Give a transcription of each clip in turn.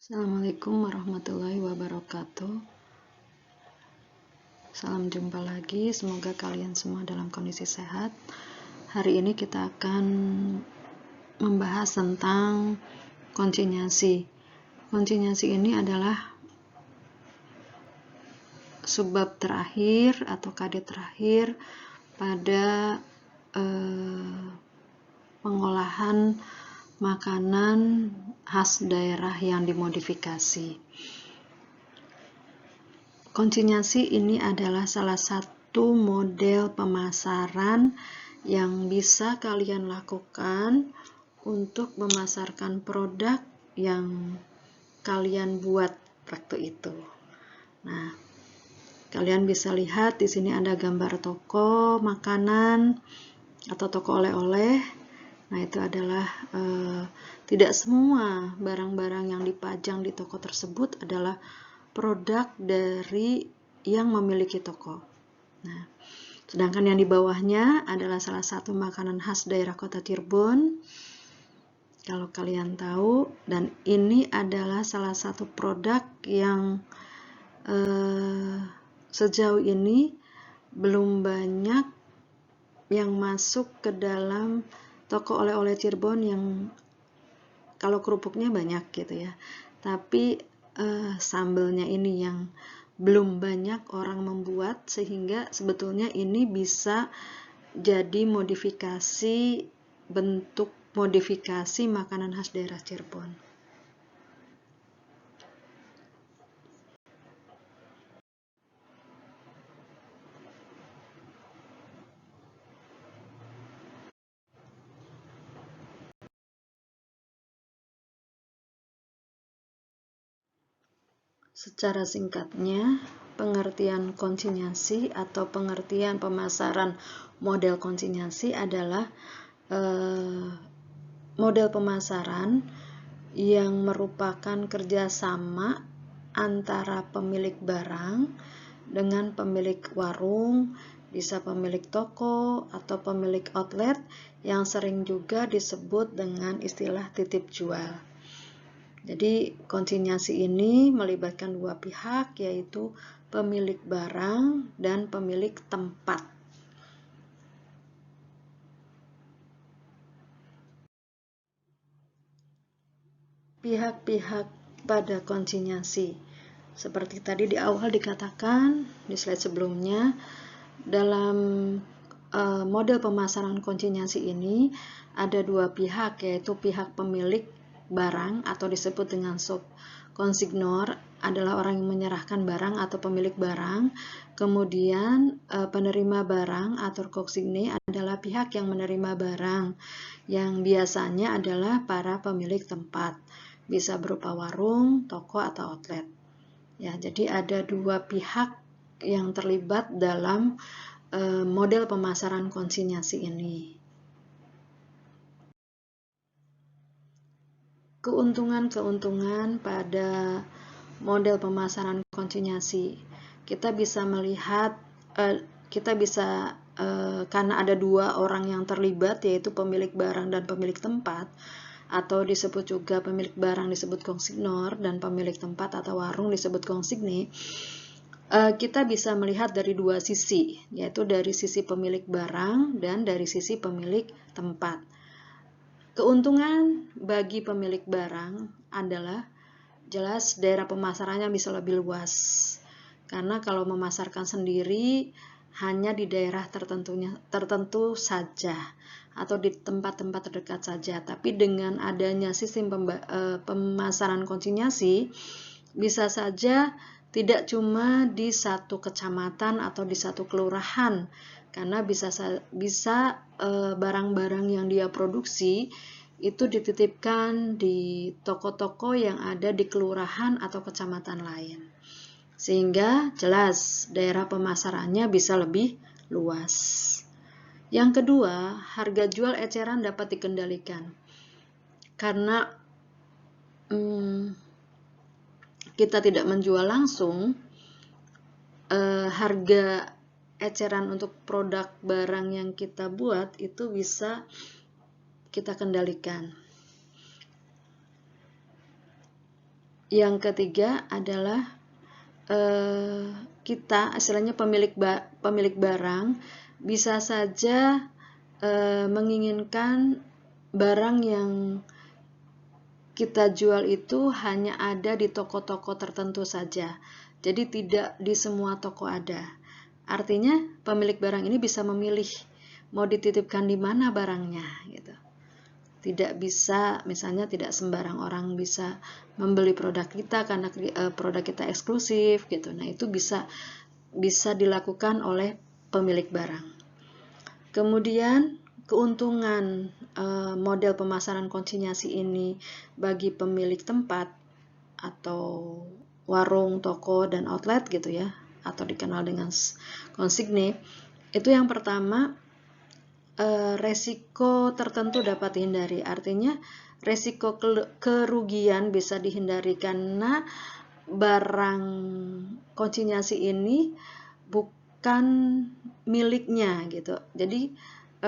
Assalamualaikum warahmatullahi wabarakatuh. Salam jumpa lagi, semoga kalian semua dalam kondisi sehat. Hari ini kita akan membahas tentang konsinyasi. Konsinyasi ini adalah subbab terakhir atau kade terakhir pada pengolahan makanan khas daerah yang dimodifikasi. Konsinyasi ini adalah salah satu model pemasaran yang bisa kalian lakukan untuk memasarkan produk yang kalian buat waktu itu. Nah, kalian bisa lihat di sini ada gambar toko makanan atau toko oleh-oleh. Nah, itu adalah tidak semua barang-barang yang dipajang di toko tersebut adalah produk dari yang memiliki toko. Nah, sedangkan yang di bawahnya adalah salah satu makanan khas daerah Kota Cirebon. Kalau kalian tahu, dan ini adalah salah satu produk yang sejauh ini belum banyak yang masuk ke dalam toko oleh-oleh Cirebon yang kalau kerupuknya banyak gitu ya. Tapi sambelnya ini yang belum banyak orang membuat, sehingga sebetulnya ini bisa jadi bentuk modifikasi makanan khas daerah Cirebon. Secara singkatnya, pengertian konsinyasi atau pengertian pemasaran model konsinyasi adalah model pemasaran yang merupakan kerjasama antara pemilik barang dengan pemilik warung, bisa pemilik toko atau pemilik outlet yang sering juga disebut dengan istilah titip jual. Jadi konsinyasi ini melibatkan dua pihak, yaitu pemilik barang dan pemilik tempat. Pihak-pihak pada konsinyasi, seperti tadi di awal dikatakan di slide sebelumnya, dalam model pemasaran konsinyasi ini ada dua pihak, yaitu pihak pemilik barang atau disebut dengan subkonsignor adalah orang yang menyerahkan barang atau pemilik barang. Kemudian penerima barang atau konsigne adalah pihak yang menerima barang, yang biasanya adalah para pemilik tempat, bisa berupa warung, toko atau outlet. Ya, jadi ada dua pihak yang terlibat dalam model pemasaran konsinyasi ini. Keuntungan-keuntungan pada model pemasaran konsinyasi, kita bisa melihat, karena ada dua orang yang terlibat, yaitu pemilik barang dan pemilik tempat, atau disebut juga pemilik barang disebut konsignor dan pemilik tempat atau warung disebut konsigne. Kita bisa melihat dari dua sisi, yaitu dari sisi pemilik barang dan dari sisi pemilik tempat. Keuntungan bagi pemilik barang adalah jelas daerah pemasarannya bisa lebih luas, karena kalau memasarkan sendiri hanya di daerah tertentu saja atau di tempat-tempat terdekat saja. Tapi dengan adanya sistem pemasaran konsinyasi, bisa saja tidak cuma di satu kecamatan atau di satu kelurahan, karena bisa barang-barang yang dia produksi itu dititipkan di toko-toko yang ada di kelurahan atau kecamatan lain, sehingga jelas daerah pemasarannya bisa lebih luas. Yang kedua, harga jual eceran dapat dikendalikan karena kita tidak menjual langsung. Harga eceran untuk produk barang yang kita buat itu bisa kita kendalikan. Yang ketiga adalah kita, istilahnya pemilik barang, bisa saja menginginkan barang yang kita jual itu hanya ada di toko-toko tertentu saja. Jadi tidak di semua toko ada. Artinya pemilik barang ini bisa memilih mau dititipkan di mana barangnya gitu. Tidak bisa, misalnya tidak sembarang orang bisa membeli produk kita karena produk kita eksklusif gitu. Nah, itu bisa dilakukan oleh pemilik barang. Kemudian keuntungan model pemasaran konsinyasi ini bagi pemilik tempat atau warung, toko, dan outlet gitu ya, atau dikenal dengan konsigne, itu yang pertama, resiko tertentu dapat dihindari. Artinya resiko kerugian bisa dihindari karena barang konsinyasi ini bukan miliknya gitu. Jadi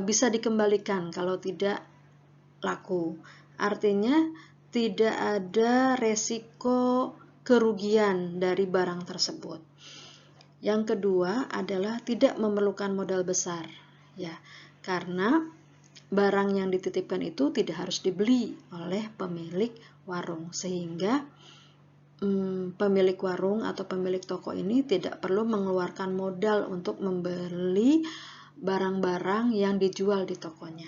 bisa dikembalikan kalau tidak laku. Artinya tidak ada resiko kerugian dari barang tersebut. Yang kedua adalah tidak memerlukan modal besar, ya, karena barang yang dititipkan itu tidak harus dibeli oleh pemilik warung, sehingga pemilik warung atau pemilik toko ini tidak perlu mengeluarkan modal untuk membeli barang-barang yang dijual di tokonya.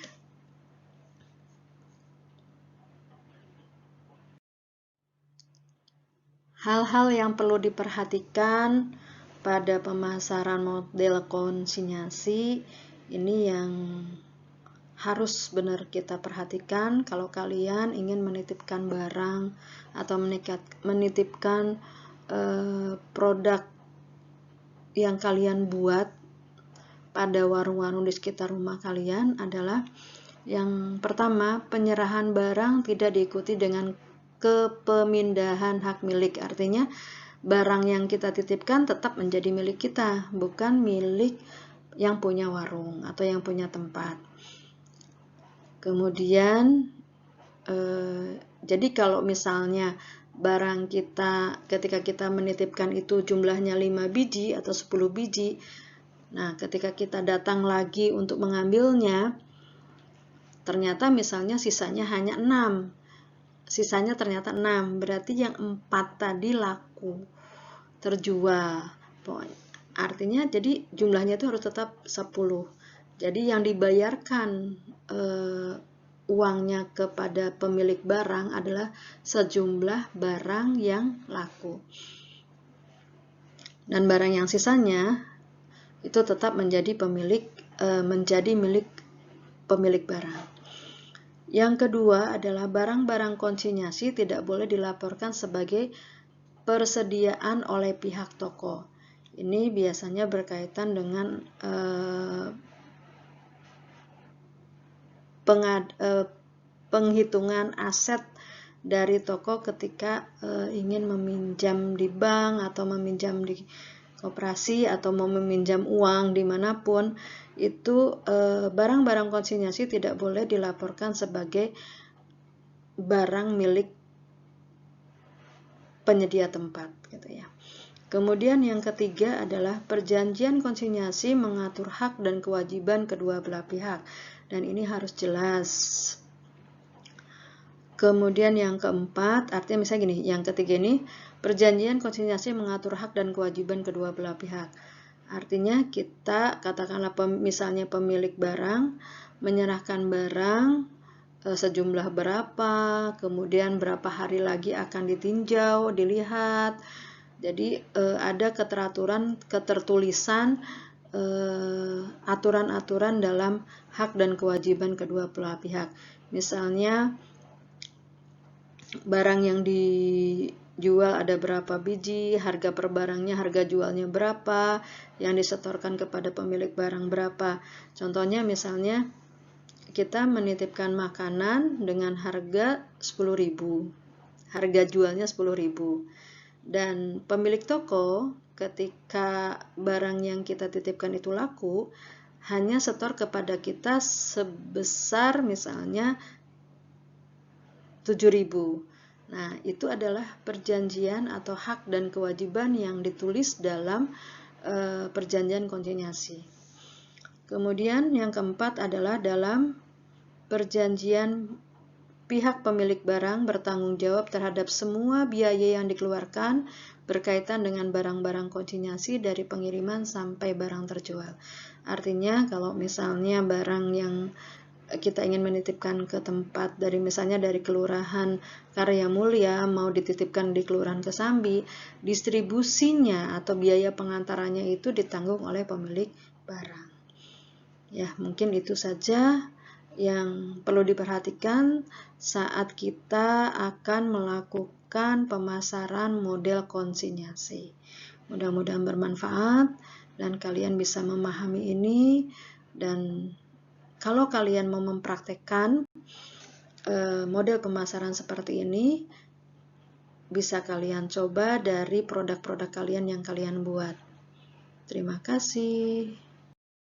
Hal-hal yang perlu diperhatikan pada pemasaran model konsinyasi ini yang harus benar kita perhatikan kalau kalian ingin menitipkan barang atau menitipkan produk yang kalian buat pada warung-warung di sekitar rumah kalian adalah yang pertama, penyerahan barang tidak diikuti dengan kepemindahan hak milik. Artinya barang yang kita titipkan tetap menjadi milik kita, bukan milik yang punya warung atau yang punya tempat. Kemudian jadi kalau misalnya barang kita ketika kita menitipkan itu jumlahnya 5 biji atau 10 biji, nah ketika kita datang lagi untuk mengambilnya, ternyata misalnya sisanya hanya 6, sisanya ternyata 6, berarti yang 4 tadi laku, terjual. Artinya jadi jumlahnya itu harus tetap 10. Jadi yang dibayarkan uangnya kepada pemilik barang adalah sejumlah barang yang laku. Dan barang yang sisanya itu tetap menjadi milik pemilik barang. Yang kedua adalah barang-barang konsinyasi tidak boleh dilaporkan sebagai persediaan oleh pihak toko. Ini biasanya berkaitan dengan penghitungan aset dari toko ketika ingin meminjam di bank atau meminjam di koperasi atau mau meminjam uang dimanapun, itu barang-barang konsinyasi tidak boleh dilaporkan sebagai barang milik penyedia tempat gitu ya. Kemudian yang ketiga adalah perjanjian konsinyasi mengatur hak dan kewajiban kedua belah pihak, dan ini harus jelas. Kemudian yang keempat, artinya misalnya gini, yang ketiga ini perjanjian konsinyasi mengatur hak dan kewajiban kedua belah pihak. Artinya kita katakanlah misalnya pemilik barang menyerahkan barang sejumlah berapa, kemudian berapa hari lagi akan ditinjau, dilihat. Jadi ada ketertulisan aturan-aturan dalam hak dan kewajiban kedua belah pihak. Misalnya barang yang dijual ada berapa biji, harga per barangnya, harga jualnya berapa, yang disetorkan kepada pemilik barang berapa. Contohnya misalnya kita menitipkan makanan dengan harga 10.000, harga jualnya 10.000, dan pemilik toko ketika barang yang kita titipkan itu laku hanya setor kepada kita sebesar misalnya 7.000. Nah, itu adalah perjanjian atau hak dan kewajiban yang ditulis dalam perjanjian konsinyasi. Kemudian yang keempat adalah dalam perjanjian pihak pemilik barang bertanggung jawab terhadap semua biaya yang dikeluarkan berkaitan dengan barang-barang konsinyasi dari pengiriman sampai barang terjual. Artinya kalau misalnya barang yang kita ingin menitipkan ke tempat dari misalnya dari Kelurahan Karya Mulia mau dititipkan di Kelurahan Kesambi, distribusinya atau biaya pengantarannya itu ditanggung oleh pemilik barang. Ya, mungkin itu saja yang perlu diperhatikan saat kita akan melakukan pemasaran model konsinyasi. Mudah-mudahan bermanfaat dan kalian bisa memahami ini, dan kalau kalian mau mempraktekkan model pemasaran seperti ini, bisa kalian coba dari produk-produk kalian yang kalian buat. Terima kasih.